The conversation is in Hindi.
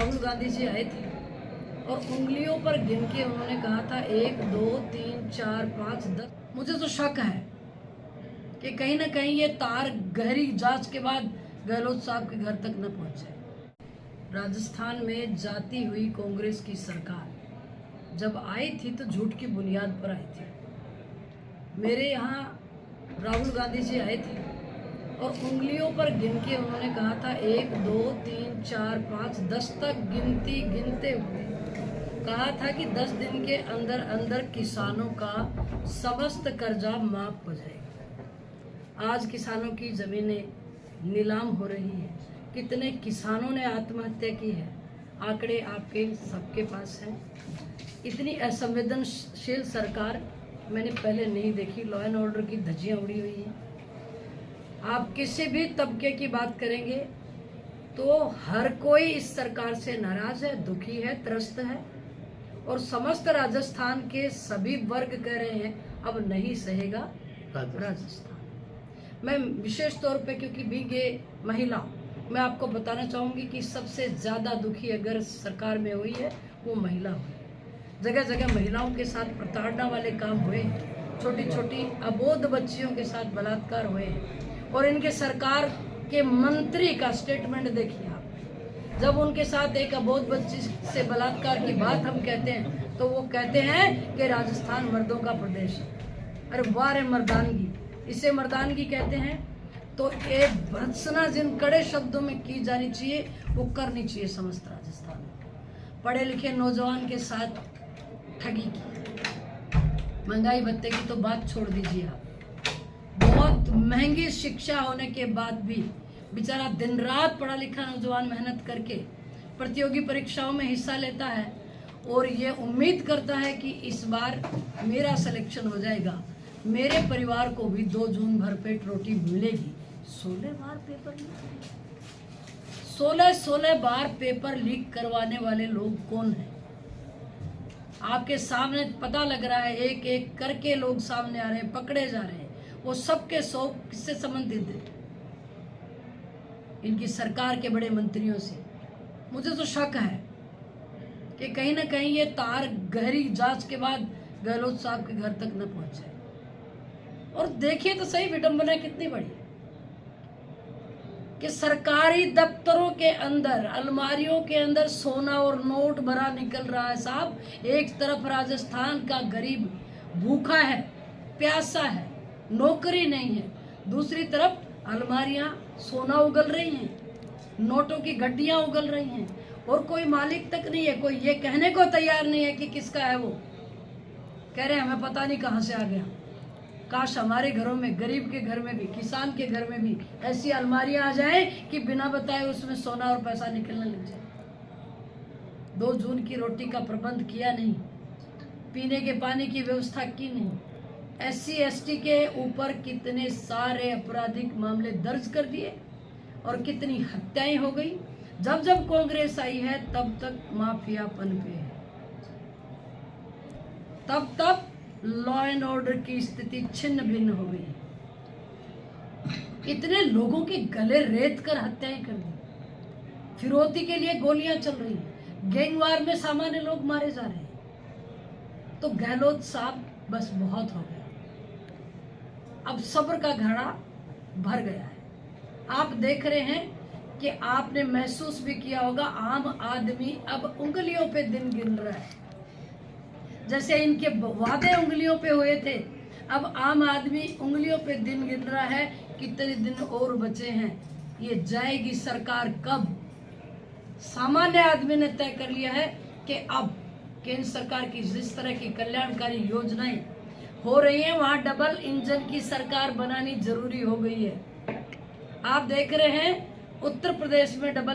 राहुल गांधी जी आए थे और उंगलियों पर गिन के उन्होंने कहा था 1 2 3 4 5 10। मुझे तो शक है कि कहीं ना कहीं ये तार गहरी जांच के बाद गहलोत साहब के घर तक न पहुंचे। राजस्थान में जाती हुई कांग्रेस की सरकार जब आई थी तो झूठ की बुनियाद पर आई थी। मेरे यहाँ राहुल गांधी जी आए थे और उंगलियों पर गिन के उन्होंने कहा था 1 2 3 4 5 10 तक गिनते हुए कहा था कि 10 दिन के अंदर अंदर किसानों का समस्त कर्जा माफ हो जाएगा। आज किसानों की जमीनें नीलाम हो रही है, कितने किसानों ने आत्महत्या की है, आंकड़े आपके सबके पास हैं। इतनी असंवेदनशील सरकार मैंने पहले नहीं देखी। लॉ एंड ऑर्डर की धज्जियां उड़ी हुई हैं। आप किसी भी तबके की बात करेंगे तो हर कोई इस सरकार से नाराज है, दुखी है, त्रस्त है और समस्त राजस्थान के सभी वर्ग कह रहे हैं अब नहीं सहेगा राजस्थान। मैं विशेष तौर पे क्योंकि बीगे महिला, मैं आपको बताना चाहूंगी कि सबसे ज्यादा दुखी अगर सरकार में हुई है वो महिला हुई। जगह जगह महिलाओं के साथ प्रताड़ना वाले काम हुए, छोटी छोटी अबोध बच्चियों के साथ बलात्कार हुए और इनके सरकार के मंत्री का स्टेटमेंट देखिए आप। जब उनके साथ एक अबोध बच्ची से बलात्कार की बात हम कहते हैं तो वो कहते हैं कि राजस्थान मर्दों का प्रदेश है। अरे वाह रे मर्दानगी, इसे मर्दानगी कहते हैं। तो एक भर्त्सना जिन कड़े शब्दों में की जानी चाहिए वो करनी चाहिए समस्त राजस्थान में। पढ़े लिखे नौजवान के साथ ठगी की, महंगाई भत्ते की तो बात छोड़ दीजिए आप। बहुत महंगी शिक्षा होने के बाद भी बेचारा दिन रात पढ़ा लिखा नौजवान मेहनत करके प्रतियोगी परीक्षाओं में हिस्सा लेता है और ये उम्मीद करता है कि इस बार मेरा सिलेक्शन हो जाएगा, मेरे परिवार को भी 2 जून भरपेट रोटी मिलेगी। 16 बार पेपर लीक, 16 बार पेपर लीक करवाने वाले लोग कौन हैं? आपके सामने पता लग रहा है, एक एक करके लोग सामने आ रहे हैं, पकड़े जा रहे हैं। वो सबके 100 किससे संबंधित है? इनकी सरकार के बड़े मंत्रियों से। मुझे तो शक है कि कहीं ना कहीं ये तार गहरी जांच के बाद गहलोत साहब के घर तक न पहुंचे। और देखिए तो सही विडंबना कितनी बड़ी है कि सरकारी दफ्तरों के अंदर, अलमारियों के अंदर सोना और नोट भरा निकल रहा है साहब। एक तरफ राजस्थान का गरीब भूखा है, प्यासा है, नौकरी नहीं है, दूसरी तरफ अलमारियां सोना उगल रही हैं, नोटों की गड्डियां उगल रही हैं और कोई मालिक तक नहीं है। कोई ये कहने को तैयार नहीं है कि किसका है वो। कह रहे हैं हमें पता नहीं कहां से आ गया। काश हमारे घरों में, गरीब के घर में भी, किसान के घर में भी ऐसी अलमारियां आ जाए कि बिना बताए उसमें सोना और पैसा निकलने लग जाए। 2 जून की रोटी का प्रबंध किया नहीं, पीने के पानी की व्यवस्था की नहीं, SC ST के ऊपर कितने सारे आपराधिक मामले दर्ज कर दिए और कितनी हत्याएं हो गई। जब जब कांग्रेस आई है तब तक माफियापन पे है, तब तक लॉ एंड ऑर्डर की स्थिति छिन्न भिन्न हो गई। इतने लोगों के गले रेत कर हत्याएं कर दी, फिरौती के लिए गोलियां चल रही हैं, गैंगवार में सामान्य लोग मारे जा रहे हैं। तो गहलोत साहब बस बहुत हो गया, अब सब्र का घड़ा भर गया है। आप देख रहे हैं कि आपने महसूस भी किया होगा, आम आदमी अब उंगलियों पे दिन गिन रहा है। जैसे इनके वादे उंगलियों पे हुए थे, अब आम आदमी उंगलियों पे दिन गिन रहा है कितने दिन और बचे हैं, ये जाएगी सरकार कब। सामान्य आदमी ने तय कर लिया है कि अब केंद्र सरकार की जिस तरह की कल्याणकारी योजनाएं हो रही हैं वहां डबल इंजन की सरकार बनानी जरूरी हो गई है। आप देख रहे हैं उत्तर प्रदेश में डबल